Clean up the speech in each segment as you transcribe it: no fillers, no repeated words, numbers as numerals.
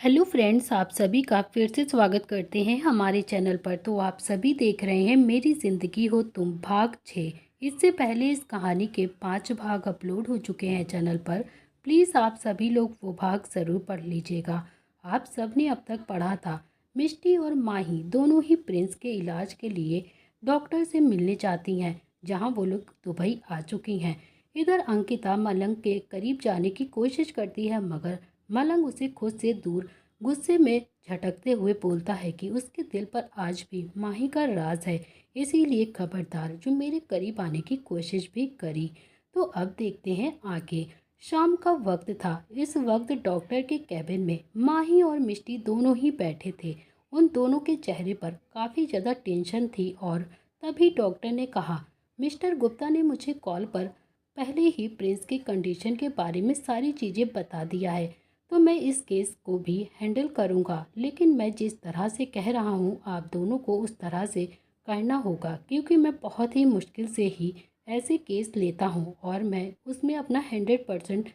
Hello friends, आप सभी का फिर से स्वागत करते हैं हमारे चैनल पर। तो आप सभी देख रहे हैं मेरी ज़िंदगी हो तुम भाग 6। इससे पहले इस कहानी के 5 भाग अपलोड हो चुके हैं चैनल पर। प्लीज़ आप सभी लोग वो भाग ज़रूर पढ़ लीजिएगा। आप सब ने अब तक पढ़ा था मिष्टी और माही दोनों ही प्रिंस के इलाज के लिए डॉक्टर से मिलने चाहती हैं, जहाँ वो लोग दुबई आ चुकी हैं। इधर अंकिता मलंग के करीब जाने की कोशिश करती है, मगर मलंग उसे खुद से दूर गुस्से में झटकते हुए बोलता है कि उसके दिल पर आज भी माही का राज है, इसीलिए खबरदार जो मेरे करीब आने की कोशिश भी करी। तो अब देखते हैं आगे। शाम का वक्त था। इस वक्त डॉक्टर के कैबिन में माही और मिष्टी दोनों ही बैठे थे। उन दोनों के चेहरे पर काफ़ी ज़्यादा टेंशन थी और तभी डॉक्टर ने कहा, मिस्टर गुप्ता ने मुझे कॉल पर पहले ही प्रिंस की कंडीशन के बारे में सारी चीज़ें बता दिया है, तो मैं इस केस को भी हैंडल करूंगा। लेकिन मैं जिस तरह से कह रहा हूं आप दोनों को उस तरह से करना होगा, क्योंकि मैं बहुत ही मुश्किल से ही ऐसे केस लेता हूं और मैं उसमें अपना 100%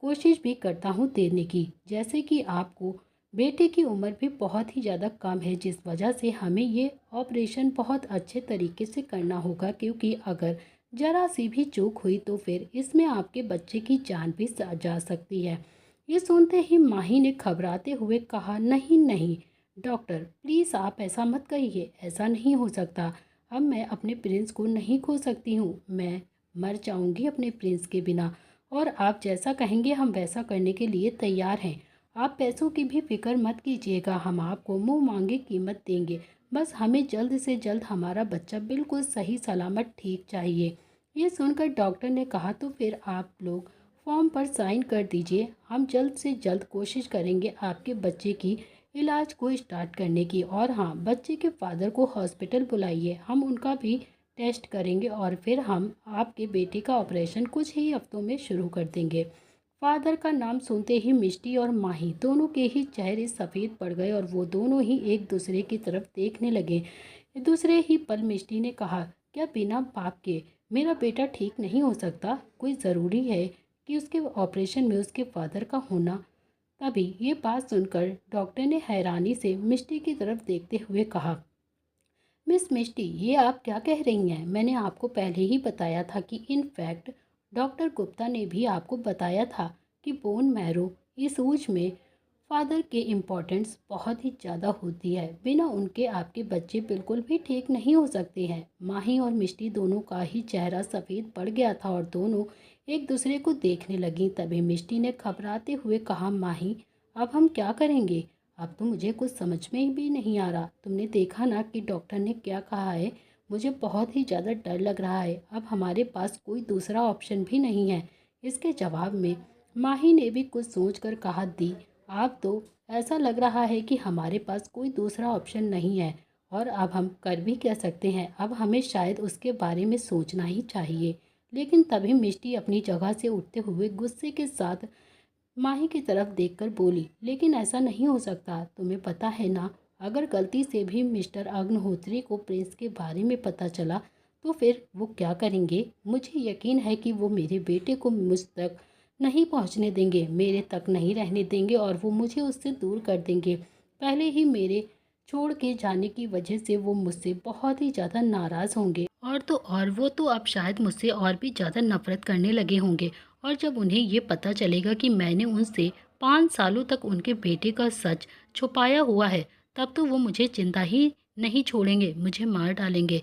कोशिश भी करता हूं देने की। जैसे कि आपको बेटे की उम्र भी बहुत ही ज़्यादा कम है, जिस वजह से हमें ये ऑपरेशन बहुत अच्छे तरीके से करना होगा, क्योंकि अगर ज़रा सी भी चूक हुई तो फिर इसमें आपके बच्चे की जान भी जा सकती है। ये सुनते ही माही ने घबराते हुए कहा, नहीं नहीं डॉक्टर, प्लीज़ आप ऐसा मत कहिए, ऐसा नहीं हो सकता। अब मैं अपने प्रिंस को नहीं खो सकती हूँ, मैं मर जाऊँगी अपने प्रिंस के बिना। और आप जैसा कहेंगे हम वैसा करने के लिए तैयार हैं। आप पैसों की भी फिक्र मत कीजिएगा, हम आपको मुंह मांगे कीमत देंगे। बस हमें जल्द से जल्द हमारा बच्चा बिल्कुल सही सलामत ठीक चाहिए। ये सुनकर डॉक्टर ने कहा, तो फिर आप लोग फॉर्म पर साइन कर दीजिए। हम जल्द से जल्द कोशिश करेंगे आपके बच्चे की इलाज को स्टार्ट करने की। और हाँ, बच्चे के फादर को हॉस्पिटल बुलाइए, हम उनका भी टेस्ट करेंगे और फिर हम आपके बेटे का ऑपरेशन कुछ ही हफ्तों में शुरू कर देंगे। फादर का नाम सुनते ही मिष्टी और माही दोनों के ही चेहरे सफ़ेद पड़ गए और वो दोनों ही एक दूसरे की तरफ देखने लगे। दूसरे ही पल मिष्टी ने कहा, क्या बिना बाप के मेरा बेटा ठीक नहीं हो सकता? कोई ज़रूरी है कि उसके ऑपरेशन में उसके फादर का होना? तभी ये बात सुनकर डॉक्टर ने हैरानी से मिष्टी की तरफ देखते हुए कहा, मिस मिष्टी, ये आप क्या कह रही हैं? मैंने आपको पहले ही बताया था कि इनफैक्ट डॉक्टर गुप्ता ने भी आपको बताया था कि बोन मैरो इशूज में फादर के इम्पोर्टेंस बहुत ही ज़्यादा होती है। बिना उनके आपके बच्चे बिल्कुल भी ठीक नहीं हो सकते हैं। माही और मिष्टी दोनों का ही चेहरा सफ़ेद पड़ गया था और दोनों एक दूसरे को देखने लगी। तभी मिष्टी ने घबराते हुए कहा, माही, अब हम क्या करेंगे? अब तो मुझे कुछ समझ में भी नहीं आ रहा। तुमने देखा ना कि डॉक्टर ने क्या कहा है? मुझे बहुत ही ज़्यादा डर लग रहा है। अब हमारे पास कोई दूसरा ऑप्शन भी नहीं है। इसके जवाब में माही ने भी कुछ सोच कर कहा, दी, आप तो ऐसा लग रहा है कि हमारे पास कोई दूसरा ऑप्शन नहीं है और अब हम कर भी क्या सकते हैं? अब हमें शायद उसके बारे में सोचना ही चाहिए। लेकिन तभी मिष्टी अपनी जगह से उठते हुए गुस्से के साथ माही की तरफ देखकर बोली, लेकिन ऐसा नहीं हो सकता। तुम्हें पता है ना, अगर गलती से भी मिस्टर अग्निहोत्री को प्रिंस के बारे में पता चला तो फिर वो क्या करेंगे? मुझे यकीन है कि वो मेरे बेटे को मुझ तक नहीं पहुंचने देंगे, मेरे तक नहीं रहने देंगे और वो मुझे उससे दूर कर देंगे। पहले ही मेरे छोड़ के जाने की वजह से वो मुझसे बहुत ही ज़्यादा नाराज़ होंगे और तो और वो तो अब शायद मुझसे और भी ज़्यादा नफरत करने लगे होंगे। और जब उन्हें ये पता चलेगा कि मैंने उनसे 5 सालों तक उनके बेटे का सच छुपाया हुआ है, तब तो वो मुझे जिंदा ही नहीं छोड़ेंगे, मुझे मार डालेंगे।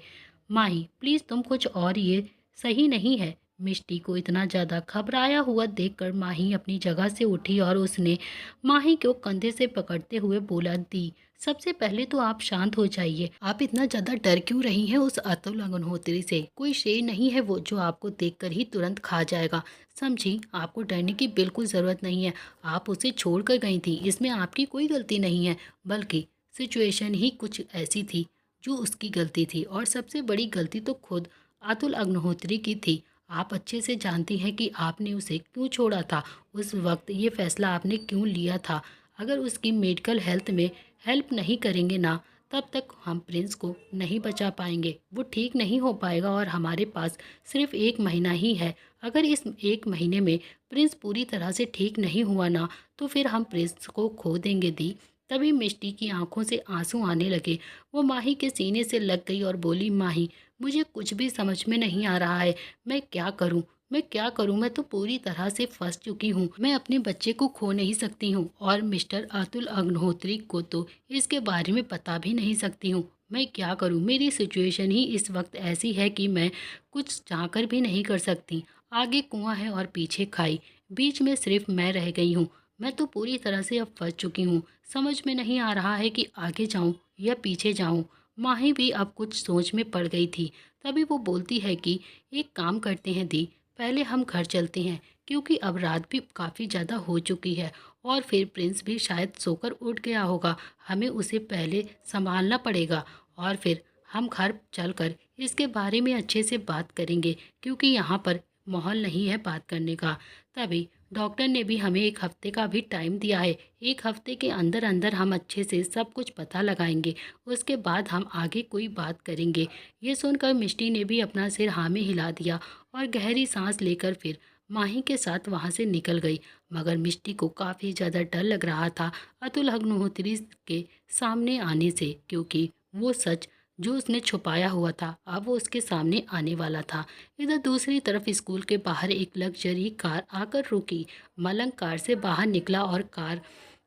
माही, प्लीज़ तुम कुछ और, ये सही नहीं है। मिष्टी को इतना ज़्यादा घबराया हुआ देखकर माही अपनी जगह से उठी और उसने माही को कंधे से पकड़ते हुए बोला, दी, सबसे पहले तो आप शांत हो जाइए। आप इतना ज़्यादा डर क्यों रही हैं उस अतुल अग्निहोत्री से? कोई शेर नहीं है वो जो आपको देखकर ही तुरंत खा जाएगा। समझी, आपको डरने की बिल्कुल ज़रूरत नहीं है। आप उसे छोड़ कर गई थी, इसमें आपकी कोई गलती नहीं है, बल्कि सिचुएशन ही कुछ ऐसी थी जो उसकी गलती थी। और सबसे बड़ी गलती तो खुद अतुल अग्निहोत्री की थी। आप अच्छे से जानती हैं कि आपने उसे क्यों छोड़ा था, उस वक्त ये फैसला आपने क्यों लिया था। अगर उसकी मेडिकल हेल्थ में हेल्प नहीं करेंगे ना, तब तक हम प्रिंस को नहीं बचा पाएंगे। वो ठीक नहीं हो पाएगा और हमारे पास सिर्फ 1 महीना ही है। अगर इस 1 महीने में प्रिंस पूरी तरह से ठीक नहीं हुआ ना, तो फिर हम प्रिंस को खो देंगे दी। तभी मिष्टी की आंखों से आंसू आने लगे। वो माही के सीने से लग गई और बोली, माही, मुझे कुछ भी समझ में नहीं आ रहा है। मैं क्या करूं? मैं क्या करूं? मैं तो पूरी तरह से फंस चुकी हूं। मैं अपने बच्चे को खो नहीं सकती हूं और मिस्टर अतुल अग्निहोत्री को तो इसके बारे में पता भी नहीं सकती हूँ। मैं क्या करूँ? मेरी सिचुएशन ही इस वक्त ऐसी है कि मैं कुछ चाहकर भी नहीं कर सकती। आगे कुआं है और पीछे खाई, बीच में सिर्फ मैं रह गई हूँ। मैं तो पूरी तरह से अब फंस चुकी हूँ। समझ में नहीं आ रहा है कि आगे जाऊँ या पीछे जाऊँ। माही भी अब कुछ सोच में पड़ गई थी। तभी वो बोलती है कि एक काम करते हैं दी, पहले हम घर चलते हैं, क्योंकि अब रात भी काफ़ी ज़्यादा हो चुकी है और फिर प्रिंस भी शायद सोकर उठ गया होगा। हमें उसे पहले संभालना पड़ेगा और फिर हम घर चलकर इसके बारे में अच्छे से बात करेंगे, क्योंकि यहाँ पर माहौल नहीं है बात करने का। तभी डॉक्टर ने भी हमें 1 हफ्ते का भी टाइम दिया है। 1 हफ्ते के अंदर अंदर हम अच्छे से सब कुछ पता लगाएंगे, उसके बाद हम आगे कोई बात करेंगे। ये सुनकर मिष्टी ने भी अपना सिर हाँ में हिला दिया और गहरी सांस लेकर फिर माही के साथ वहाँ से निकल गई। मगर मिष्टी को काफ़ी ज़्यादा डर लग रहा था अतुल अग्निहोत्री के सामने आने से, क्योंकि वो सच जो उसने छुपाया हुआ था अब वो उसके सामने आने वाला था। इधर दूसरी तरफ स्कूल के बाहर एक लग्जरी कार आकर रुकी। मलंग कार से बाहर निकला और कार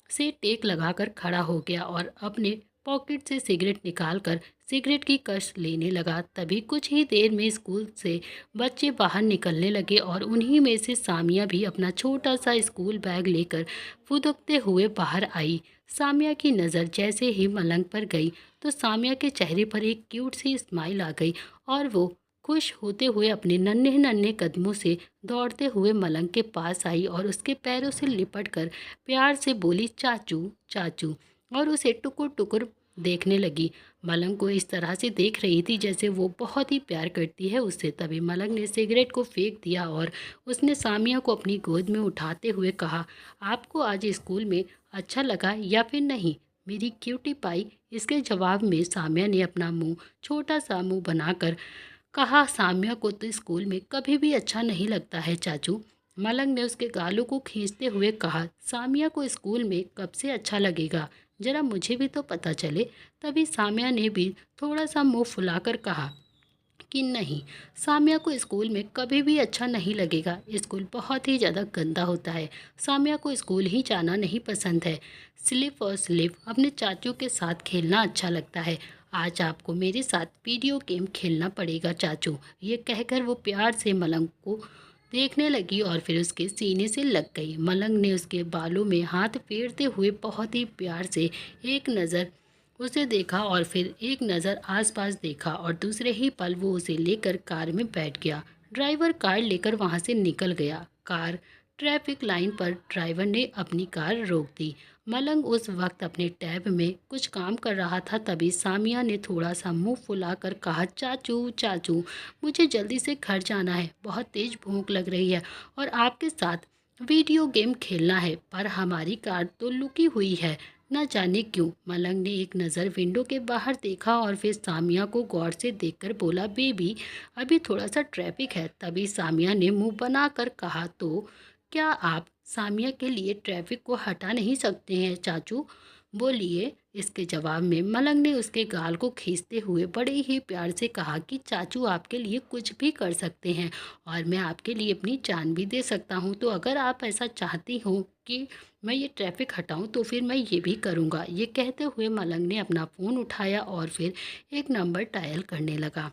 से टेक लगाकर खड़ा हो गया और अपने पॉकेट से सिगरेट निकालकर सिगरेट की कश लेने लगा। तभी कुछ ही देर में स्कूल से बच्चे बाहर निकलने लगे और उन्हीं में से सामिया भी अपना छोटा सा स्कूल बैग लेकर फुदकते हुए बाहर आई। सामिया की नज़र जैसे ही मलंग पर गई तो सामिया के चेहरे पर एक क्यूट सी स्माइल आ गई और वो खुश होते हुए अपने नन्हे नन्हे कदमों से दौड़ते हुए मलंग के पास आई और उसके पैरों से लिपट कर प्यार से बोली, चाचू चाचू, और उसे टुकुर टुकुर देखने लगी। मलंग को इस तरह से देख रही थी जैसे वो बहुत ही प्यार करती है उससे। तभी मलंग ने सिगरेट को फेंक दिया और उसने सामिया को अपनी गोद में उठाते हुए कहा, आपको आज स्कूल में अच्छा लगा या फिर नहीं मेरी क्यूटी पाई? इसके जवाब में सामिया ने अपना मुंह छोटा सा मुंह बनाकर कहा, सामिया को तो स्कूल में कभी भी अच्छा नहीं लगता है चाचू। मलंग ने उसके गालों को खींचते हुए कहा, सामिया को स्कूल में कब से अच्छा लगेगा, जरा मुझे भी तो पता चले। तभी सामिया ने भी थोड़ा सा मुंह फुलाकर कहा कि नहीं, सामिया को स्कूल में कभी भी अच्छा नहीं लगेगा। स्कूल बहुत ही ज़्यादा गंदा होता है। सामिया को स्कूल ही जाना नहीं पसंद है। स्लिप और स्लिप अपने चाचू के साथ खेलना अच्छा लगता है। आज आपको मेरे साथ वीडियो गेम खेलना पड़ेगा चाचू। ये कहकर वो प्यार से मलंग को देखने लगी और फिर उसके सीने से लग गई। मलंग ने उसके बालों में हाथ फेरते हुए बहुत ही प्यार से एक नज़र उसे देखा और फिर एक नज़र आसपास देखा और दूसरे ही पल वो उसे लेकर कार में बैठ गया। ड्राइवर कार लेकर वहां से निकल गया। कार ट्रैफिक लाइन पर ड्राइवर ने अपनी कार रोक दी। मलंग उस वक्त अपने टैब में कुछ काम कर रहा था। तभी सामिया ने थोड़ा सा मुंह फुलाकर कहा, चाचू चाचू, मुझे जल्दी से घर जाना है, बहुत तेज भूख लग रही है और आपके साथ वीडियो गेम खेलना है, पर हमारी कार तो लुकी हुई है, न जाने क्यों। मलंग ने एक नज़र विंडो के बाहर देखा और फिर सामिया को गौर से देखकर बोला, बेबी अभी थोड़ा सा ट्रैफिक है। तभी सामिया ने मुंह बनाकर कहा, तो क्या आप सामिया के लिए ट्रैफिक को हटा नहीं सकते हैं चाचू, बोलिए। इसके जवाब में मलंग ने उसके गाल को खींचते हुए बड़े ही प्यार से कहा कि चाचू आपके लिए कुछ भी कर सकते हैं और मैं आपके लिए अपनी जान भी दे सकता हूँ। तो अगर आप ऐसा चाहती हो कि मैं ये ट्रैफिक हटाऊं तो फिर मैं ये भी करूँगा। ये कहते हुए मलंग ने अपना फ़ोन उठाया और फिर एक नंबर डायल करने लगा।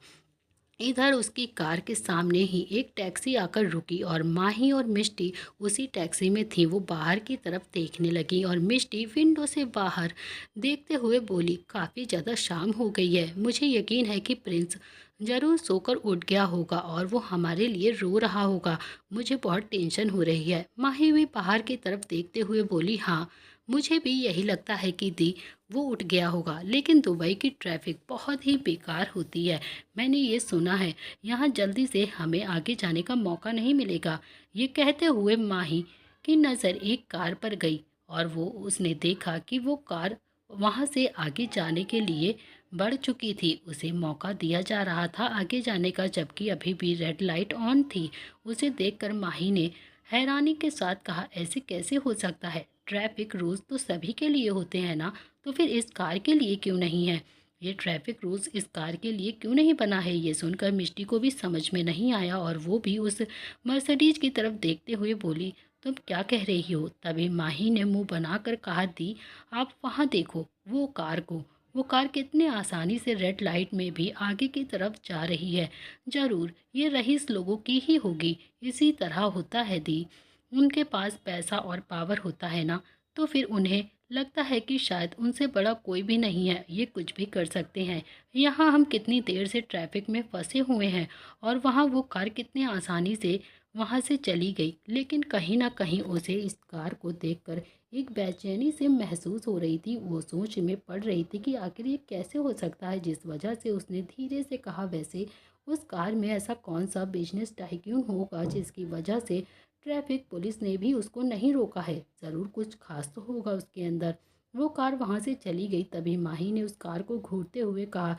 इधर उसकी कार के सामने ही एक टैक्सी आकर रुकी और माही और मिष्टी उसी टैक्सी में थी। वो बाहर की तरफ देखने लगी और मिष्टी विंडो से बाहर देखते हुए बोली, काफ़ी ज़्यादा शाम हो गई है, मुझे यकीन है कि प्रिंस ज़रूर सोकर उठ गया होगा और वो हमारे लिए रो रहा होगा। मुझे बहुत टेंशन हो रही है। माही भी बाहर की तरफ देखते हुए बोली, हाँ मुझे भी यही लगता है कि दी वो उठ गया होगा, लेकिन दुबई की ट्रैफिक बहुत ही बेकार होती है। मैंने ये सुना है यहाँ जल्दी से हमें आगे जाने का मौका नहीं मिलेगा। ये कहते हुए माही की नज़र एक कार पर गई और वो उसने देखा कि वो कार वहाँ से आगे जाने के लिए बढ़ चुकी थी। उसे मौका दिया जा रहा था आगे जाने का, जबकि अभी भी रेड लाइट ऑन थी। उसे देखकर माही ने हैरानी के साथ कहा, ऐसे कैसे हो सकता है? ट्रैफिक रूल्स तो सभी के लिए होते हैं ना, तो फिर इस कार के लिए क्यों नहीं है? ये ट्रैफिक रूल्स इस कार के लिए क्यों नहीं बना है? ये सुनकर मिष्टी को भी समझ में नहीं आया और वो भी उस मर्सिडीज की तरफ देखते हुए बोली, तुम क्या कह रही हो? तभी माही ने मुंह बनाकर कहा, दी आप वहाँ देखो वो कार को। वो कार कितने आसानी से रेड लाइट में भी आगे की तरफ जा रही है। ज़रूर ये रईस लोगों की ही होगी। इसी तरह होता है दी, उनके पास पैसा और पावर होता है ना, तो फिर उन्हें लगता है कि शायद उनसे बड़ा कोई भी नहीं है, ये कुछ भी कर सकते हैं। यहाँ हम कितनी देर से ट्रैफिक में फंसे हुए हैं और वहाँ वो कार कितने आसानी से वहाँ से चली गई। लेकिन कहीं ना कहीं उसे इस कार को देखकर एक बेचैनी से महसूस हो रही थी। वो सोच में पड़ रही थी कि आखिर ये कैसे हो सकता है। जिस वजह से उसने धीरे से कहा, वैसे उस कार में ऐसा कौन सा बिजनेस टाइकून होगा जिसकी वजह से ट्रैफिक पुलिस ने भी उसको नहीं रोका है? ज़रूर कुछ खास तो होगा उसके अंदर। वो कार वहाँ से चली गई। तभी माही ने उस कार को घूरते हुए कहा,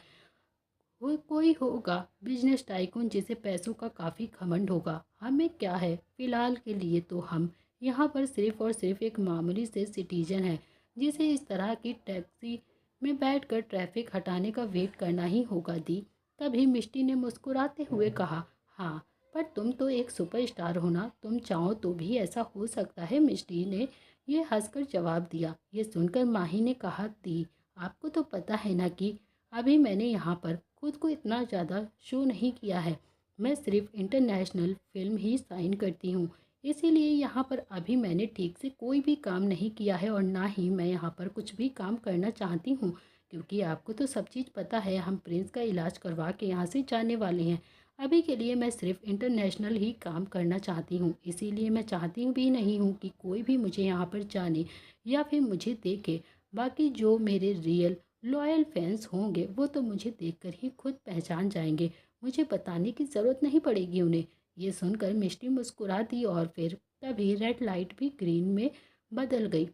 वो कोई होगा बिजनेस टाइकून जिसे पैसों का काफ़ी घमंड होगा। हमें क्या है, फ़िलहाल के लिए तो हम यहाँ पर सिर्फ़ और सिर्फ एक मामूली से सिटीजन है जिसे इस तरह की टैक्सी में बैठकर ट्रैफिक हटाने का वेट करना ही होगा दी। तभी मिष्टी ने मुस्कुराते हुए कहा, हाँ पर तुम तो एक सुपरस्टार हो ना, तुम चाहो तो भी ऐसा हो सकता है। मिष्टी ने ये हंसकर जवाब दिया। ये सुनकर माही ने कहा, दी आपको तो पता है ना कि अभी मैंने यहाँ पर खुद को इतना ज़्यादा शो नहीं किया है। मैं सिर्फ इंटरनेशनल फ़िल्म ही साइन करती हूँ, इसीलिए यहाँ पर अभी मैंने ठीक से कोई भी काम नहीं किया है और ना ही मैं यहाँ पर कुछ भी काम करना चाहती हूँ, क्योंकि आपको तो सब चीज़ पता है। हम प्रिंस का इलाज करवा के यहाँ से जाने वाले हैं। अभी के लिए मैं सिर्फ इंटरनेशनल ही काम करना चाहती हूँ, इसीलिए मैं चाहती भी नहीं हूँ कि कोई भी मुझे यहाँ पर जाने या फिर मुझे देखे। बाकी जो मेरे रियल लॉयल फैंस होंगे वो तो मुझे देखकर ही खुद पहचान जाएंगे, मुझे बताने की ज़रूरत नहीं पड़ेगी उन्हें। ये सुनकर मिष्टी मुस्कुरा दी और फिर तभी रेड लाइट भी ग्रीन में बदल गई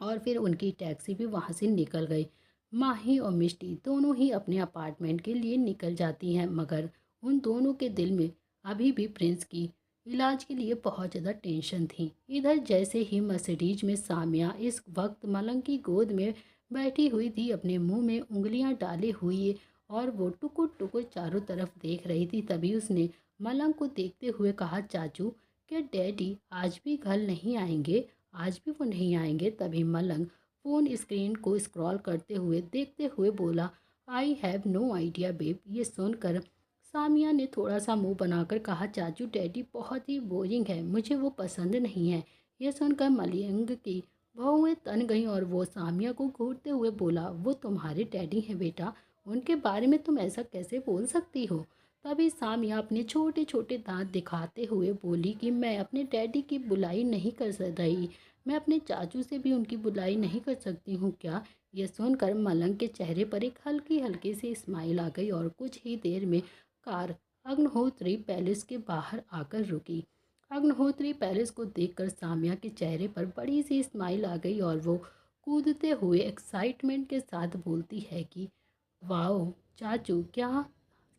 और फिर उनकी टैक्सी भी वहाँ से निकल गई। माही और मिष्टी दोनों ही अपने अपार्टमेंट के लिए निकल जाती हैं, मगर उन दोनों के दिल में अभी भी प्रिंस की इलाज के लिए बहुत ज़्यादा टेंशन थी। इधर जैसे ही मर्सिडीज में सामिया इस वक्त मलंग की गोद में बैठी हुई थी, अपने मुंह में उंगलियां डाले हुई और वो टुकुर टुकुर चारों तरफ देख रही थी, तभी उसने मलंग को देखते हुए कहा, चाचू क्या डैडी आज भी घर नहीं आएंगे? आज भी वो नहीं आएंगे? तभी मलंग फ़ोन स्क्रीन को स्क्रॉल करते हुए देखते हुए बोला, I have no idea babe. ये सुनकर सामिया ने थोड़ा सा मुंह बनाकर कहा, चाचू डैडी बहुत ही बोरिंग है, मुझे वो पसंद नहीं है। ये सुनकर मलंग की बहुएं तन गईं और वो सामिया को घूरते हुए बोला, वो तुम्हारे डैडी हैं बेटा, उनके बारे में तुम ऐसा कैसे बोल सकती हो? तभी सामिया अपने छोटे छोटे दांत दिखाते हुए बोली कि मैं अपने डैडी की बुराई नहीं कर रही, मैं अपने चाचू से भी उनकी बुराई नहीं कर सकती हूँ क्या? यह सुनकर मलंग के चेहरे पर एक हल्की हल्की सी स्माइल आ गई और कुछ ही देर में कार अग्निहोत्री पैलेस के बाहर आकर रुकी। अग्निहोत्री पैलेस को देखकर सामिया के चेहरे पर बड़ी सी स्माइल आ गई और वो कूदते हुए एक्साइटमेंट के साथ बोलती है कि वाओ चाचू, क्या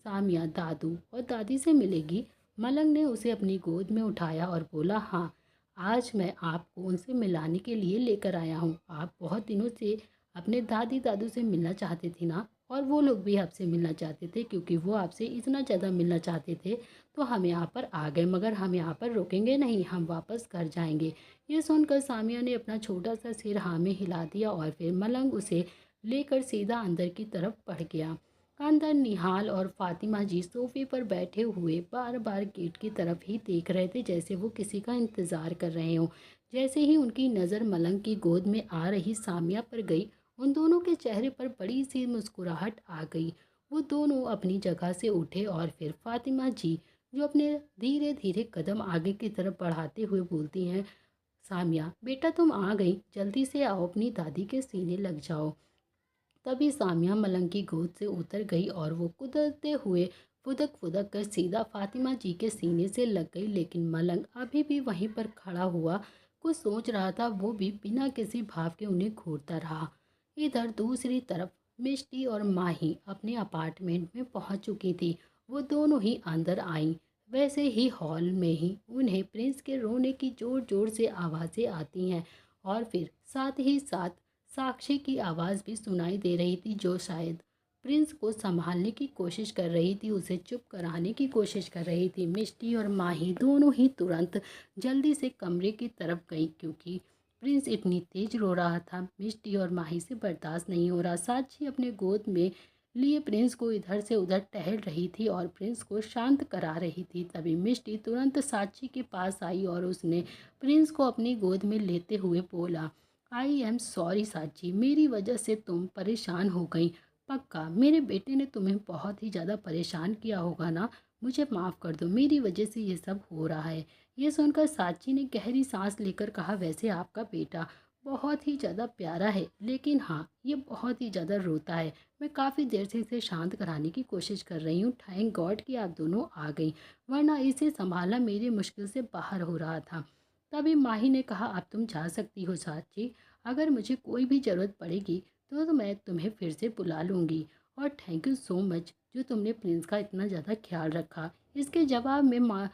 सामिया दादू और दादी से मिलेगी? मलंग ने उसे अपनी गोद में उठाया और बोला, हाँ आज मैं आपको उनसे मिलाने के लिए लेकर आया हूँ। आप बहुत दिनों से अपने दादी दादू से मिलना चाहते थे ना, और वो लोग भी आपसे मिलना चाहते थे, क्योंकि वो आपसे इतना ज़्यादा मिलना चाहते थे तो हम यहाँ पर आ गए, मगर हम यहाँ पर रुकेंगे नहीं, हम वापस घर जाएंगे। ये सुनकर सामिया ने अपना छोटा सा सिर हाँ में हिला दिया और फिर मलंग उसे लेकर सीधा अंदर की तरफ बढ़ गया। अंदर निहाल और फातिमा जी सोफे पर बैठे हुए बार बार गेट की तरफ ही देख रहे थे, जैसे वो किसी का इंतज़ार कर रहे हों। जैसे ही उनकी नज़र मलंग की गोद में आ रही सामिया पर गई, उन दोनों के चेहरे पर बड़ी सी मुस्कुराहट आ गई। वो दोनों अपनी जगह से उठे और फिर फातिमा जी, जो अपने धीरे धीरे कदम आगे की तरफ बढ़ाते हुए बोलती हैं, सामिया बेटा तुम आ गई, जल्दी से आओ, अपनी दादी के सीने लग जाओ। तभी सामिया मलंग की गोद से उतर गई और वो कुदरते हुए फुदक फुदक कर सीधा फातिमा जी के सीने से लग गई। लेकिन मलंग अभी भी वहीं पर खड़ा हुआ कुछ सोच रहा था, वो भी बिना किसी भाव के उन्हें घूरता रहा। इधर दूसरी तरफ मिष्टी और माही अपने अपार्टमेंट में पहुंच चुकी थी। वो दोनों ही अंदर आईं। वैसे ही हॉल में ही उन्हें प्रिंस के रोने की ज़ोर ज़ोर से आवाज़ें आती हैं और फिर साथ ही साथ साक्षी की आवाज़ भी सुनाई दे रही थी, जो शायद प्रिंस को संभालने की कोशिश कर रही थी, उसे चुप कराने की कोशिश कर रही थी। मिष्टी और माही दोनों ही तुरंत जल्दी से कमरे की तरफ गई, क्योंकि प्रिंस इतनी तेज रो रहा था। मिष्टी और माही से बर्दाश्त नहीं हो रहा। साक्षी अपने गोद में लिए प्रिंस को इधर से उधर टहल रही थी और प्रिंस को शांत करा रही थी। तभी मिष्टी तुरंत साक्षी के पास आई और उसने प्रिंस को अपनी गोद में लेते हुए बोला, आई एम सॉरी साक्षी, मेरी वजह से तुम परेशान हो गई। पक्का मेरे बेटे ने तुम्हें बहुत ही ज़्यादा परेशान किया होगा ना। मुझे माफ़ कर दो, मेरी वजह से ये सब हो रहा है। ये सुनकर साक्षी ने गहरी सांस लेकर कहा, वैसे आपका बेटा बहुत ही ज़्यादा प्यारा है, लेकिन हाँ, ये बहुत ही ज़्यादा रोता है। मैं काफ़ी देर से इसे शांत कराने की कोशिश कर रही हूँ। थैंक गॉड कि आप दोनों आ गई, वरना इसे संभालना मेरी मुश्किल से बाहर हो रहा था। तभी माही ने कहा, अब तुम जा सकती हो साक्षी, अगर मुझे कोई भी ज़रूरत पड़ेगी तो मैं तुम्हें फिर से बुला लूँगी। और थैंक यू सो मच जो तुमने प्रिंस का इतना ज़्यादा ख्याल रखा। इसके जवाब में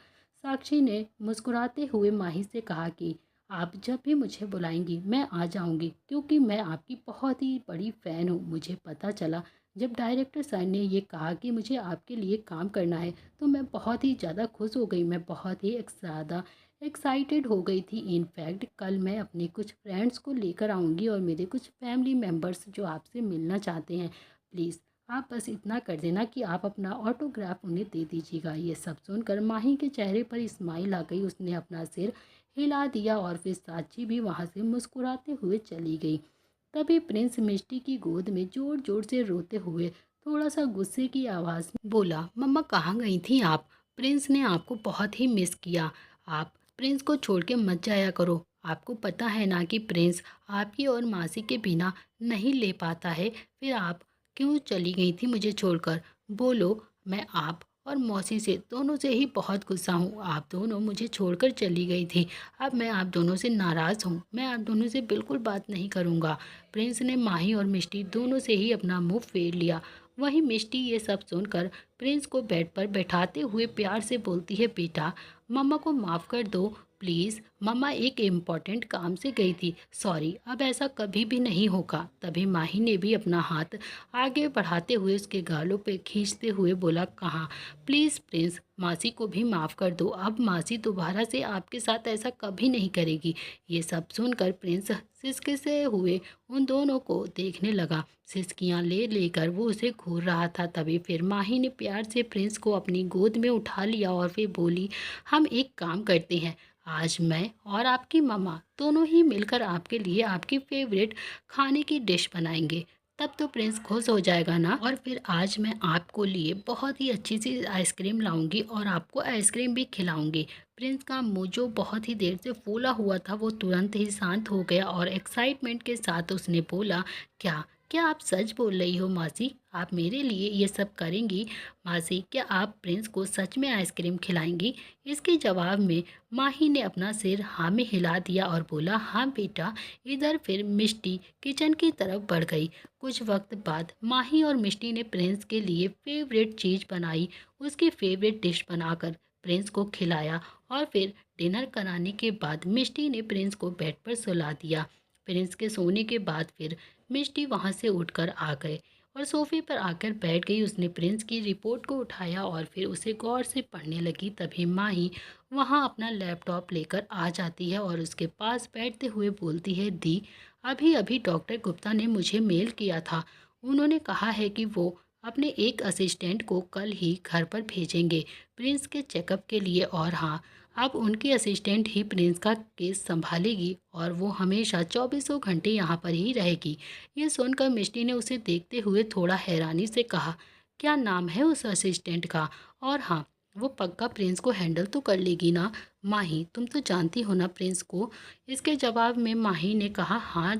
साक्षी ने मुस्कुराते हुए माही से कहा कि आप जब भी मुझे बुलाएंगी मैं आ जाऊंगी, क्योंकि मैं आपकी बहुत ही बड़ी फ़ैन हूँ। मुझे पता चला जब डायरेक्टर सर ने ये कहा कि मुझे आपके लिए काम करना है, तो मैं बहुत ही ज़्यादा खुश हो गई। मैं बहुत ही ज़्यादा एक्साइटेड हो गई थी। इनफैक्ट कल मैं अपने कुछ फ्रेंड्स को लेकर आऊँगी और मेरे कुछ फैमिली मेम्बर्स जो आपसे मिलना चाहते हैं। प्लीज़ आप बस इतना कर देना कि आप अपना ऑटोग्राफ उन्हें दे दीजिएगा। ये सब सुनकर माही के चेहरे पर स्माइल आ गई। उसने अपना सिर हिला दिया और फिर साक्षी भी वहाँ से मुस्कुराते हुए चली गई। तभी प्रिंस मिष्टी की गोद में ज़ोर ज़ोर से रोते हुए थोड़ा सा गुस्से की आवाज़ में बोला, मम्मा कहाँ गई थी आप? प्रिंस ने आपको बहुत ही मिस किया। आप प्रिंस को छोड़ के मत जाया करो। आपको पता है ना कि प्रिंस आपकी और मासी के बिना नहीं ले पाता है। फिर आप क्यों चली गई थी मुझे छोड़कर? बोलो। मैं आप और मौसी से दोनों से ही बहुत गुस्सा हूँ। आप दोनों मुझे छोड़कर चली गई थी। अब मैं आप दोनों से नाराज़ हूँ। मैं आप दोनों से बिल्कुल बात नहीं करूँगा। प्रिंस ने माही और मिष्टी दोनों से ही अपना मुंह फेर लिया। वहीं मिष्टी ये सब सुनकर प्रिंस को बेड पर बैठाते हुए प्यार से बोलती है, बेटा मम्मा को माफ़ कर दो प्लीज़। मम्मा एक इम्पॉर्टेंट काम से गई थी, सॉरी, अब ऐसा कभी भी नहीं होगा। तभी माही ने भी अपना हाथ आगे बढ़ाते हुए उसके गालों पे खींचते हुए बोला, कहाँ? प्लीज़ प्रिंस, मासी को भी माफ़ कर दो। अब मासी दोबारा से आपके साथ ऐसा कभी नहीं करेगी। ये सब सुनकर प्रिंस सिसके से हुए उन दोनों को देखने लगा। सिसकियाँ ले लेकर वो उसे घूर रहा था। तभी फिर माही ने प्यार से प्रिंस को अपनी गोद में उठा लिया और फिर बोली, हम एक काम करते हैं, आज मैं और आपकी मम्मा दोनों ही मिलकर आपके लिए आपकी फेवरेट खाने की डिश बनाएंगे। तब तो प्रिंस खुश हो जाएगा ना। और फिर आज मैं आपको लिए बहुत ही अच्छी सी आइसक्रीम लाऊंगी और आपको आइसक्रीम भी खिलाऊंगी। प्रिंस का मुंह जो बहुत ही देर से फूला हुआ था वो तुरंत ही शांत हो गया और एक्साइटमेंट के साथ उसने बोला, क्या क्या आप सच बोल रही हो मासी? आप मेरे लिए ये सब करेंगी? मासी, क्या आप प्रिंस को सच में आइसक्रीम खिलाएंगी? इसके जवाब में माही ने अपना सिर हाँ में हिला दिया और बोला, हाँ बेटा। इधर फिर मिष्टी किचन की तरफ बढ़ गई। कुछ वक्त बाद माही और मिष्टी ने प्रिंस के लिए फेवरेट चीज़ बनाई। उसकी फेवरेट डिश बनाकर प्रिंस को खिलाया और फिर डिनर कराने के बाद मिष्टी ने प्रिंस को बेड पर सुला दिया। प्रिंस के सोने के बाद फिर मिष्टी वहाँ से उठकर आ गए और सोफे पर आकर बैठ गई। उसने प्रिंस की रिपोर्ट को उठाया और फिर उसे गौर से पढ़ने लगी। तभी माही वहाँ अपना लैपटॉप लेकर आ जाती है और उसके पास बैठते हुए बोलती है, दी, अभी अभी डॉक्टर गुप्ता ने मुझे मेल किया था। उन्होंने कहा है कि वो अपने एक असिस्टेंट को कल ही घर पर भेजेंगे प्रिंस के चेकअप के लिए। और हाँ, अब उनकी असिस्टेंट ही प्रिंस का केस संभालेगी और वो हमेशा 24 घंटे यहाँ पर ही रहेगी। ये सुनकर मिष्टी ने उसे देखते हुए थोड़ा हैरानी से कहा, क्या नाम है उस असिस्टेंट का? और हाँ, वो पक्का प्रिंस को हैंडल तो कर लेगी ना? माही, तुम तो जानती हो ना प्रिंस को। इसके जवाब में माही ने कहा, हाँ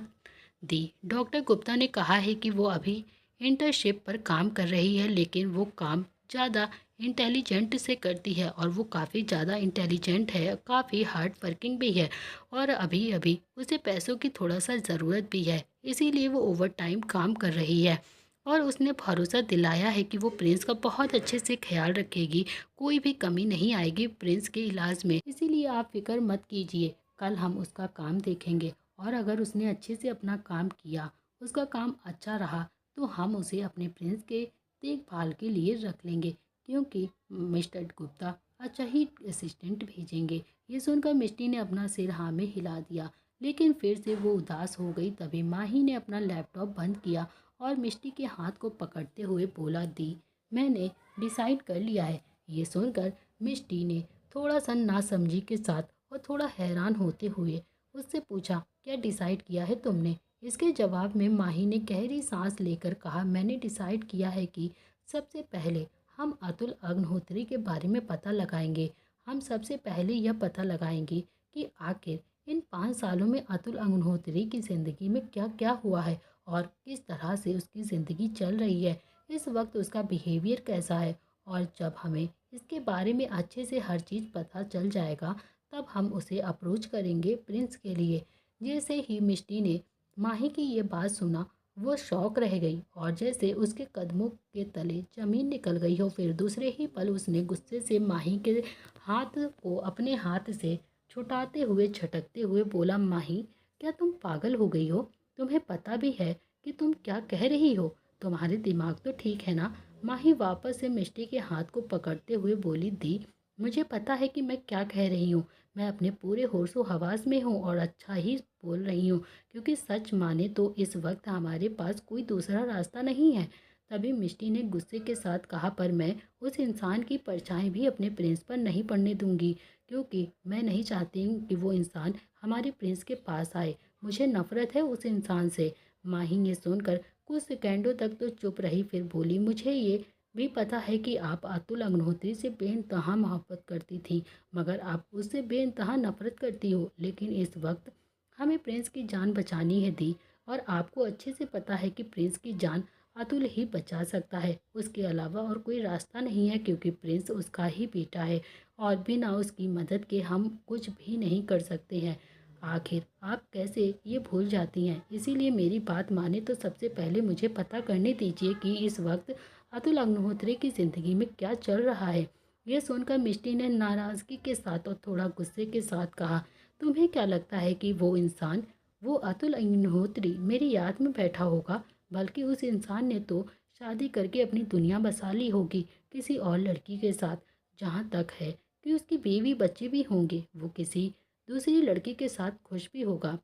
दी, डॉक्टर गुप्ता ने कहा है कि वो अभी इंटर्नशिप पर काम कर रही है, लेकिन वो काम ज़्यादा इंटेलिजेंट से करती है और वो काफ़ी ज़्यादा इंटेलिजेंट है, काफ़ी हार्ड वर्किंग भी है और अभी अभी उसे पैसों की थोड़ा सा ज़रूरत भी है, इसीलिए वो ओवर टाइम काम कर रही है। और उसने भरोसा दिलाया है कि वो प्रिंस का बहुत अच्छे से ख्याल रखेगी, कोई भी कमी नहीं आएगी प्रिंस के इलाज में, इसीलिए आप फिक्र मत कीजिए, कल हम उसका काम देखेंगे और अगर उसने अच्छे से अपना काम किया, उसका काम अच्छा रहा, तो हम उसे अपने प्रिंस के देखभाल के लिए रख लेंगे, क्योंकि मिस्टर गुप्ता अच्छा ही असिस्टेंट भेजेंगे। ये सुनकर मिष्टी ने अपना सिर हाँ में हिला दिया, लेकिन फिर से वो उदास हो गई। तभी माही ने अपना लैपटॉप बंद किया और मिष्टी के हाथ को पकड़ते हुए बोला, दी मैंने डिसाइड कर लिया है। ये सुनकर मिष्टी ने थोड़ा सा नासमझी के साथ और थोड़ा हैरान होते हुए उससे पूछा, क्या डिसाइड किया है तुमने? इसके जवाब में माही ने गहरी सांस लेकर कहा, मैंने डिसाइड किया है कि सबसे पहले हम अतुल अग्निहोत्री के बारे में पता लगाएंगे। हम सबसे पहले यह पता लगाएंगे कि आखिर इन 5 सालों में अतुल अग्निहोत्री की ज़िंदगी में क्या क्या हुआ है और किस तरह से उसकी ज़िंदगी चल रही है, इस वक्त उसका बिहेवियर कैसा है। और जब हमें इसके बारे में अच्छे से हर चीज़ पता चल जाएगा, तब हम उसे अप्रोच करेंगे प्रिंस के लिए। जैसे ही मिष्टी ने माही की ये बात सुना, वो शौक रह गई और जैसे उसके कदमों के तले जमीन निकल गई हो। फिर दूसरे ही पल उसने गुस्से से माही के हाथ को अपने हाथ से छुटाते हुए झटकते हुए बोला, माही क्या तुम पागल हो गई हो? तुम्हें पता भी है कि तुम क्या कह रही हो? तुम्हारे दिमाग तो ठीक है ना? माही वापस से मिष्टी के हाथ को पकड़ते हुए बोली, दी मुझे पता है कि मैं क्या कह रही हूँ, मैं अपने पूरे होशो हवास में हूँ और अच्छा ही बोल रही हूँ, क्योंकि सच माने तो इस वक्त हमारे पास कोई दूसरा रास्ता नहीं है। तभी मिष्टी ने गुस्से के साथ कहा, पर मैं उस इंसान की परछाई भी अपने प्रिंस पर नहीं पड़ने दूंगी, क्योंकि मैं नहीं चाहती हूँ कि वो इंसान हमारे प्रिंस के पास आए। मुझे नफरत है उस इंसान से। माही ने सुनकर कुछ सेकंडों तक तो चुप रही, फिर बोली, मुझे ये भी पता है कि आप अतुल अग्निहोत्री से बेइंतहा मोहब्बत करती थी, मगर आप उससे बेइंतहा नफरत करती हो। लेकिन इस वक्त हमें प्रिंस की जान बचानी है, दी, और आपको अच्छे से पता है कि प्रिंस की जान अतुल ही बचा सकता है, उसके अलावा और कोई रास्ता नहीं है, क्योंकि प्रिंस उसका ही बेटा है और बिना उसकी मदद के हम कुछ भी नहीं कर सकते हैं। आखिर आप कैसे ये भूल जाती हैं? इसीलिए मेरी बात माने तो सबसे पहले मुझे पता करने दीजिए कि इस वक्त अतुल अग्निहोत्री की ज़िंदगी में क्या चल रहा है। यह सुनकर मिष्टी ने नाराज़गी के साथ और थोड़ा गुस्से के साथ कहा, तुम्हें क्या लगता है कि वो इंसान, वो अतुल अग्निहोत्री मेरी याद में बैठा होगा? बल्कि उस इंसान ने तो शादी करके अपनी दुनिया बसा ली होगी किसी और लड़की के साथ। जहाँ तक है कि उसकी बीवी बच्चे भी होंगे, वो किसी दूसरी लड़की के साथ खुश भी होगा।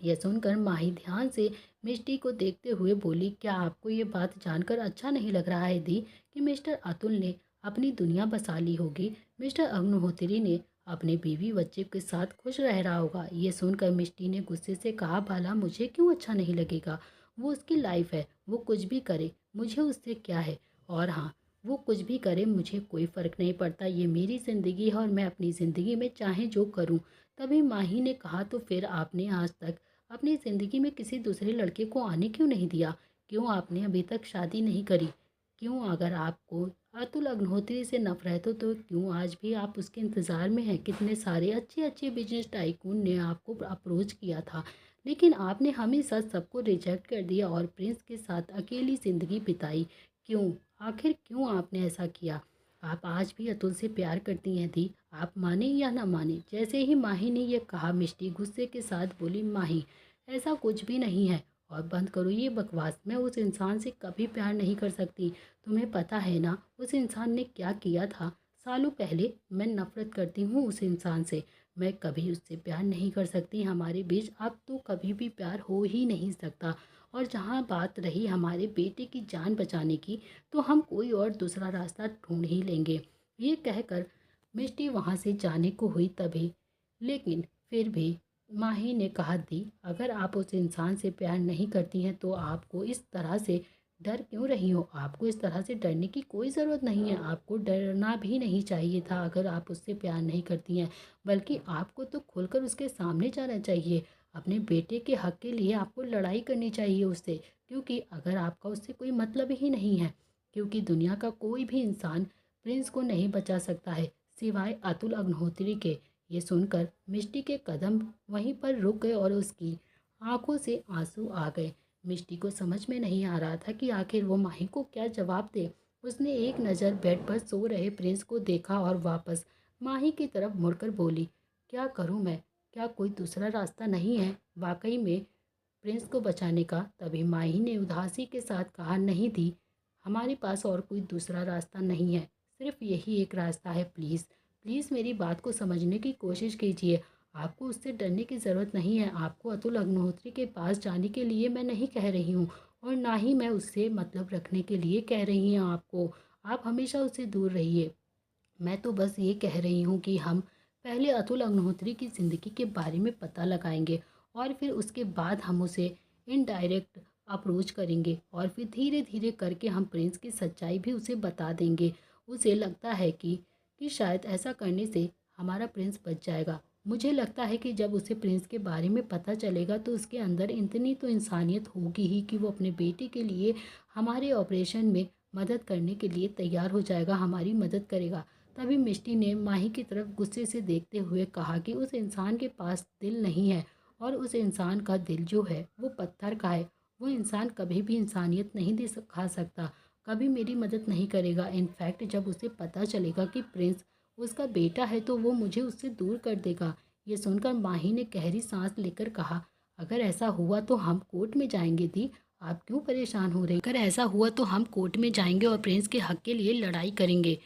यह सुनकर माही ध्यान से मिष्टी को देखते हुए बोली, क्या आपको ये बात जानकर अच्छा नहीं लग रहा है, दी, कि मिस्टर अतुल ने अपनी दुनिया बसा ली होगी, मिस्टर अग्निहोत्री ने अपने बीवी बच्चे के साथ खुश रह रहा होगा? ये सुनकर मिष्टी ने गुस्से से कहा, भला मुझे क्यों अच्छा नहीं लगेगा? वो उसकी लाइफ है, वो कुछ भी करे, मुझे उससे क्या है? और हाँ, वो कुछ भी करे, मुझे कोई फ़र्क नहीं पड़ता, ये मेरी ज़िंदगी है और मैं अपनी ज़िंदगी में चाहे जो करूँ। तभी माही ने कहा, तो फिर आपने आज तक अपनी ज़िंदगी में किसी दूसरे लड़के को आने क्यों नहीं दिया? क्यों आपने अभी तक शादी नहीं करी? क्यों, अगर आपको अतुल अग्निहोत्री से नफरत हो तो क्यों आज भी आप उसके इंतज़ार में हैं? कितने सारे अच्छे अच्छे बिजनेस टाइकून ने आपको अप्रोच किया था, लेकिन आपने हमेशा सबको रिजेक्ट कर दिया और प्रिंस के साथ अकेली ज़िंदगी बिताई। क्यों? आखिर क्यों आपने ऐसा किया? आप आज भी अतुल से प्यार करती हैं, दी, आप माने या ना माने। जैसे ही माही ने यह कहा, मिष्टी गुस्से के साथ बोली, माही ऐसा कुछ भी नहीं है और बंद करो ये बकवास, मैं उस इंसान से कभी प्यार नहीं कर सकती। तुम्हें पता है ना उस इंसान ने क्या किया था सालों पहले? मैं नफरत करती हूँ उस इंसान से, मैं कभी उससे प्यार नहीं कर सकती। हमारे बीच अब तो कभी भी प्यार हो ही नहीं सकता। और जहाँ बात रही हमारे बेटे की जान बचाने की, तो हम कोई और दूसरा रास्ता ढूंढ ही लेंगे। ये कहकर मिष्टी वहाँ से जाने को हुई, तभी लेकिन फिर भी माही ने कहा, दी, अगर आप उस इंसान से प्यार नहीं करती हैं तो आपको इस तरह से डर क्यों रही हो? आपको इस तरह से डरने की कोई ज़रूरत नहीं है, आपको डरना भी नहीं चाहिए था अगर आप उससे प्यार नहीं करती हैं, बल्कि आपको तो खुलकर उसके सामने जाना चाहिए। अपने बेटे के हक के लिए आपको लड़ाई करनी चाहिए उससे, क्योंकि अगर आपका उससे कोई मतलब ही नहीं है, क्योंकि दुनिया का कोई भी इंसान प्रिंस को नहीं बचा सकता है सिवाय अतुल अग्निहोत्री के। ये सुनकर मिष्टी के कदम वहीं पर रुक गए और उसकी आंखों से आंसू आ गए। मिष्टी को समझ में नहीं आ रहा था कि आखिर वो माही को क्या जवाब दे। उसने एक नज़र बेड पर सो रहे प्रिंस को देखा और वापस माही की तरफ मुड़कर बोली, क्या करूं मैं? क्या कोई दूसरा रास्ता नहीं है वाकई में प्रिंस को बचाने का? तभी माही ने उदासी के साथ कहा, नहीं दी, हमारे पास और कोई दूसरा रास्ता नहीं है, सिर्फ यही एक रास्ता है। प्लीज़ प्लीज़ मेरी बात को समझने की कोशिश कीजिए। आपको उससे डरने की ज़रूरत नहीं है। आपको अतुल अग्निहोत्री के पास जाने के लिए मैं नहीं कह रही हूँ और ना ही मैं उससे मतलब रखने के लिए कह रही हूँ आपको। आप हमेशा उससे दूर रहिए। मैं तो बस ये कह रही हूँ कि हम पहले अतुल अग्निहोत्री की ज़िंदगी के बारे में पता लगाएंगे और फिर उसके बाद हम उसे इनडायरेक्ट अप्रोच करेंगे और फिर धीरे धीरे करके हम प्रिंस की सच्चाई भी उसे बता देंगे। उसे लगता है कि शायद ऐसा करने से हमारा प्रिंस बच जाएगा। मुझे लगता है कि जब उसे प्रिंस के बारे में पता चलेगा तो उसके अंदर इतनी तो इंसानियत होगी ही कि वो अपने बेटे के लिए हमारे ऑपरेशन में मदद करने के लिए तैयार हो जाएगा, हमारी मदद करेगा। तभी मिष्टी ने माही की तरफ गुस्से से देखते हुए कहा कि उस इंसान के पास दिल नहीं है और उस इंसान का दिल जो है वो पत्थर का है। वो इंसान कभी भी इंसानियत नहीं दिखा सकता, कभी मेरी मदद नहीं करेगा। इनफैक्ट जब उसे पता चलेगा कि प्रिंस उसका बेटा है तो वो मुझे उससे दूर कर देगा। ये सुनकर माही ने गहरी सांस लेकर कहा, अगर ऐसा हुआ तो हम कोर्ट में जाएंगे दी, आप क्यों परेशान हो रहे? अगर ऐसा हुआ तो हम कोर्ट में जाएंगे और प्रिंस के हक के लिए लड़ाई करेंगे,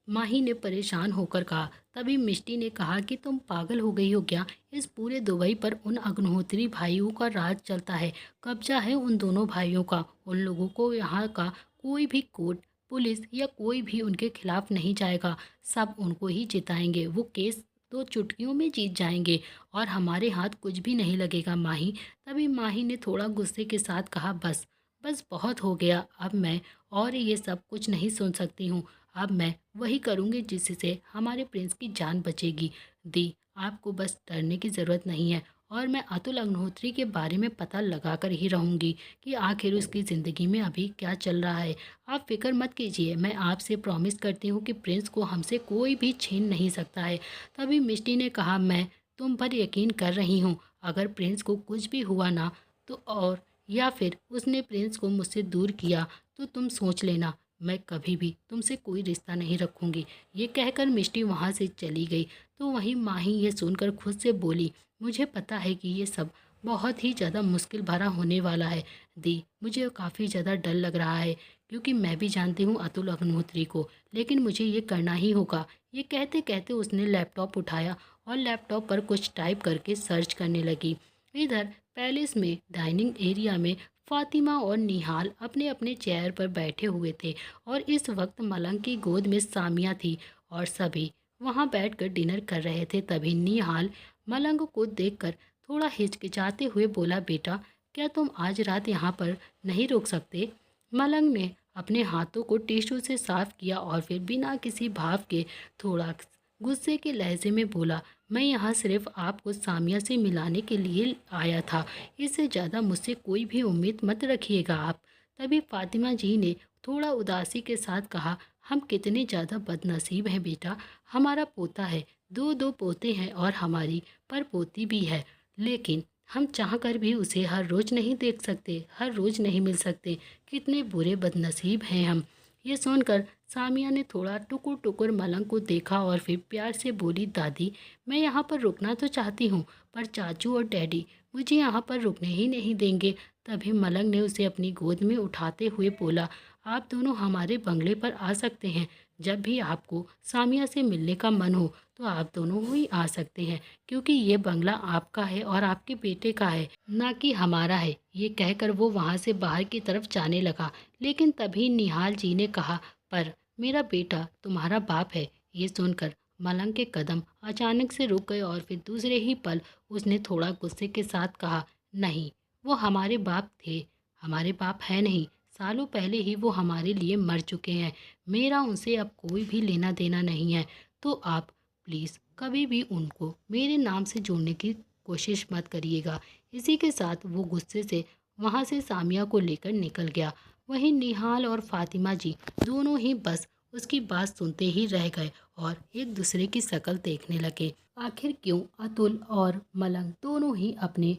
माही ने परेशान होकर कहा। तभी मिष्टी ने कहा कि तुम पागल हो गई हो क्या? इस पूरे दुबई पर उन अग्निहोत्री भाइयों का राज चलता है, कब्जा है उन दोनों भाइयों का। उन लोगों को यहाँ का कोई भी कोर्ट, पुलिस या कोई भी उनके खिलाफ नहीं जाएगा, सब उनको ही जिताएंगे। वो केस तो चुटकियों में जीत जाएंगे और हमारे हाथ कुछ भी नहीं लगेगा माही। तभी माही ने थोड़ा गुस्से के साथ कहा, बस बस बहुत हो गया, अब मैं और ये सब कुछ नहीं सुन सकती हूँ। अब मैं वही करूँगी जिससे हमारे प्रिंस की जान बचेगी। दी, आपको बस डरने की ज़रूरत नहीं है और मैं अतुल अग्निहोत्री के बारे में पता लगा कर ही रहूँगी कि आखिर उसकी ज़िंदगी में अभी क्या चल रहा है। आप फिक्र मत कीजिए, मैं आपसे प्रॉमिस करती हूँ कि प्रिंस को हमसे कोई भी छीन नहीं सकता है। तभी मिष्टी ने कहा, मैं तुम पर यकीन कर रही हूँ, अगर प्रिंस को कुछ भी हुआ ना तो और या फिर उसने प्रिंस को मुझसे दूर किया तो तुम सोच लेना, मैं कभी भी तुमसे कोई रिश्ता नहीं रखूँगी। ये कहकर मिष्टी वहाँ से चली गई। तो वहीं माही ये सुनकर खुद से बोली, मुझे पता है कि ये सब बहुत ही ज़्यादा मुश्किल भरा होने वाला है दी, मुझे काफ़ी ज़्यादा डर लग रहा है क्योंकि मैं भी जानती हूँ अतुल अग्निहोत्री को, लेकिन मुझे ये करना ही होगा। ये कहते कहते उसने लैपटॉप उठाया और लैपटॉप पर कुछ टाइप करके सर्च करने लगी। इधर पैलेस में डाइनिंग एरिया में फातिमा और निहाल अपने अपने चेयर पर बैठे हुए थे और इस वक्त मलंग की गोद में सामिया थी और सभी वहां बैठकर डिनर कर रहे थे। तभी निहाल मलंग को देखकर थोड़ा हिचकिचाते हुए बोला, बेटा क्या तुम आज रात यहाँ पर नहीं रुक सकते? मलंग ने अपने हाथों को टिश्यू से साफ किया और फिर बिना किसी भाव के थोड़ा गुस्से के लहजे में बोला, मैं यहाँ सिर्फ आपको सामिया से मिलाने के लिए आया था, इससे ज़्यादा मुझसे कोई भी उम्मीद मत रखिएगा आप। तभी फातिमा जी ने थोड़ा उदासी के साथ कहा, हम कितने ज़्यादा बदनसीब हैं बेटा, हमारा पोता है, दो दो पोते हैं और हमारी पर पोती भी है, लेकिन हम चाहकर भी उसे हर रोज़ नहीं देख सकते, हर रोज़ नहीं मिल सकते। कितने बुरे बदनसीब हैं हम। ये सुनकर सामिया ने थोड़ा टुकुर टुकुर मलंग को देखा और फिर प्यार से बोली, दादी मैं यहाँ पर रुकना तो चाहती हूँ पर चाचू और डैडी मुझे यहाँ पर रुकने ही नहीं देंगे। तभी मलंग ने उसे अपनी गोद में उठाते हुए बोला, आप दोनों हमारे बंगले पर आ सकते हैं, जब भी आपको सामिया से मिलने का मन हो तो आप दोनों ही आ सकते हैं, क्योंकि ये बंगला आपका है और आपके बेटे का है, ना कि हमारा है। ये कहकर वो वहाँ से बाहर की तरफ जाने लगा, लेकिन तभी निहाल जी ने कहा, पर मेरा बेटा तुम्हारा बाप है। ये सुनकर मलंग के कदम अचानक से रुक गए और फिर दूसरे ही पल उसने थोड़ा गुस्से के साथ कहा, नहीं वो हमारे बाप थे, हमारे बाप है नहीं, सालों पहले ही वो हमारे लिए मर चुके हैं, मेरा उनसे अब कोई भी लेना देना नहीं है, तो आप प्लीज़ कभी भी उनको मेरे नाम से जोड़ने की कोशिश मत करिएगा। इसी के साथ वो गुस्से से वहाँ से सामिया को लेकर निकल गया। वहीं निहाल और फातिमा जी दोनों ही बस उसकी बात सुनते ही रह गए और एक दूसरे की शक्ल देखने लगे। आखिर क्यों अतुल और मलंग दोनों ही अपने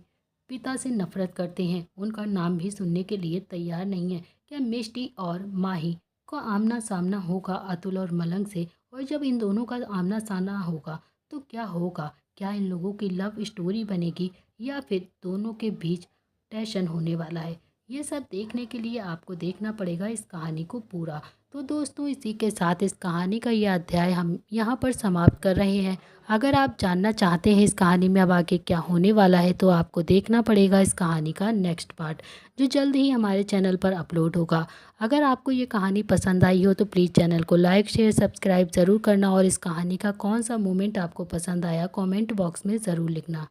पिता से नफरत करते हैं, उनका नाम भी सुनने के लिए तैयार नहीं है। क्या मिष्टी और माही का आमना सामना होगा अतुल और मलंग से? और जब इन दोनों का आमना सामना होगा तो क्या होगा? क्या इन लोगों की लव स्टोरी बनेगी या फिर दोनों के बीच टेंशन होने वाला है? ये सब देखने के लिए आपको देखना पड़ेगा इस कहानी को पूरा। तो दोस्तों, इसी के साथ इस कहानी का ये अध्याय हम यहाँ पर समाप्त कर रहे हैं। अगर आप जानना चाहते हैं इस कहानी में अब आगे क्या होने वाला है, तो आपको देखना पड़ेगा इस कहानी का नेक्स्ट पार्ट, जो जल्द ही हमारे चैनल पर अपलोड होगा। अगर आपको ये कहानी पसंद आई हो तो प्लीज़ चैनल को लाइक शेयर सब्सक्राइब ज़रूर करना और इस कहानी का कौन सा मोमेंट आपको पसंद आया कमेंट बॉक्स में ज़रूर लिखना।